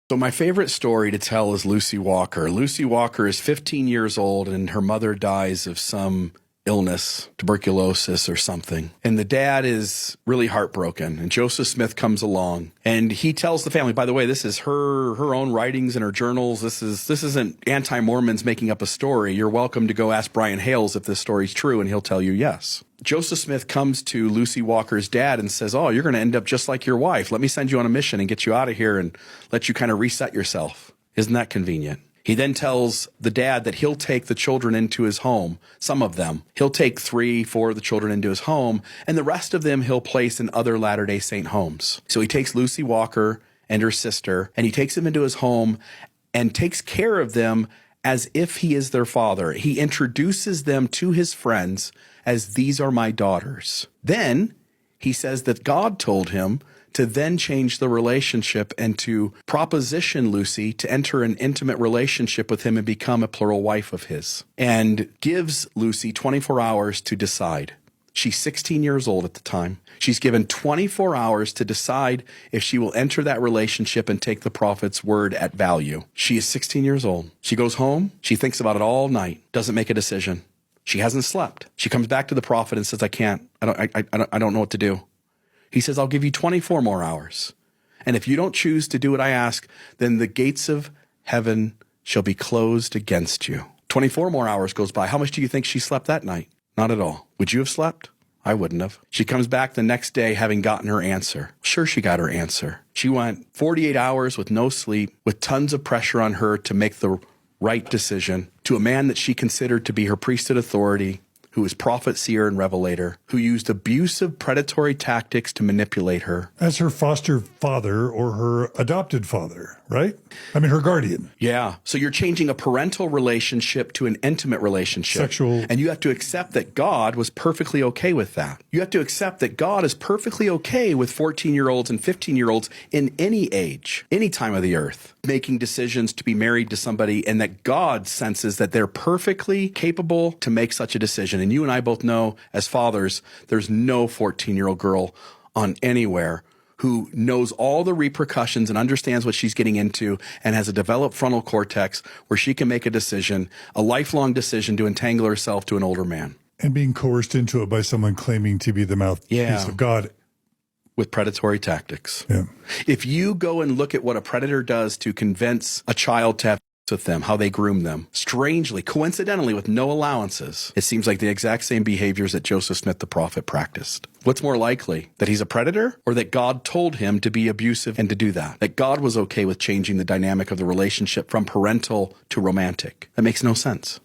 So my favorite story to tell is Lucy Walker. Lucy Walker is 15 years old and her mother dies of some illness, tuberculosis or something. And the dad is really heartbroken. And Joseph Smith comes along and he tells the family, by the way, this is her own writings and her journals. This isn't anti-Mormons making up a story. You're welcome to go ask Brian Hales if this story's true and he'll tell you yes. Joseph Smith comes to Lucy Walker's dad and says, oh, you're going to end up just like your wife. Let me send you on a mission and get you out of here and let you kind of reset yourself. Isn't that convenient? He then tells the dad that he'll take the children into his home, some of them. He'll take 3, 4 of the children into his home, and the rest of them he'll place in other Latter-day Saint homes. So he takes Lucy Walker and her sister, and he takes them into his home and takes care of them as if he is their father. He introduces them to his friends as, these are my daughters. Then he says that God told him to then change the relationship and to proposition Lucy to enter an intimate relationship with him and become a plural wife of his, and gives Lucy 24 hours to decide. She's 16 years old at the time. She's given 24 hours to decide if she will enter that relationship and take the prophet's word at value. She is 16 years old. She goes home. She thinks about it all night, doesn't make a decision. She hasn't slept. She comes back to the prophet and says, I can't. I don't know what to do. He says, I'll give you 24 more hours. And if you don't choose to do what I ask, then the gates of heaven shall be closed against you. 24 more hours goes by. How much do you think she slept that night? Not at all. Would you have slept? I wouldn't have. She comes back the next day having gotten her answer. Sure, she got her answer. She went 48 hours with no sleep, with tons of pressure on her to make the right decision, to a man that she considered to be her priesthood authority, who was prophet, seer, and revelator, who used abusive, predatory tactics to manipulate her. As her foster father or her adopted father, right? I mean, her guardian. Yeah. So you're changing a parental relationship to an intimate relationship. Sexual. And you have to accept that God was perfectly okay with that. You have to accept that God is perfectly okay with 14-year-olds and 15-year-olds in any age, any time of the earth, making decisions to be married to somebody, and that God senses that they're perfectly capable to make such a decision. And you and I both know as fathers, there's no 14-year-old girl on anywhere who knows all the repercussions and understands what she's getting into and has a developed frontal cortex where she can make a decision, a lifelong decision to entangle herself to an older man. And being coerced into it by someone claiming to be the mouthpiece of God. With predatory tactics. Yeah. If you go and look at what a predator does to convince a child to have with them, how they groom them, strangely, coincidentally, with no allowances, it seems like the exact same behaviors that Joseph Smith the prophet practiced. What's more likely, that he's a predator, or that God told him to be abusive and to do that? That God was okay with changing the dynamic of the relationship from parental to romantic? That makes no sense.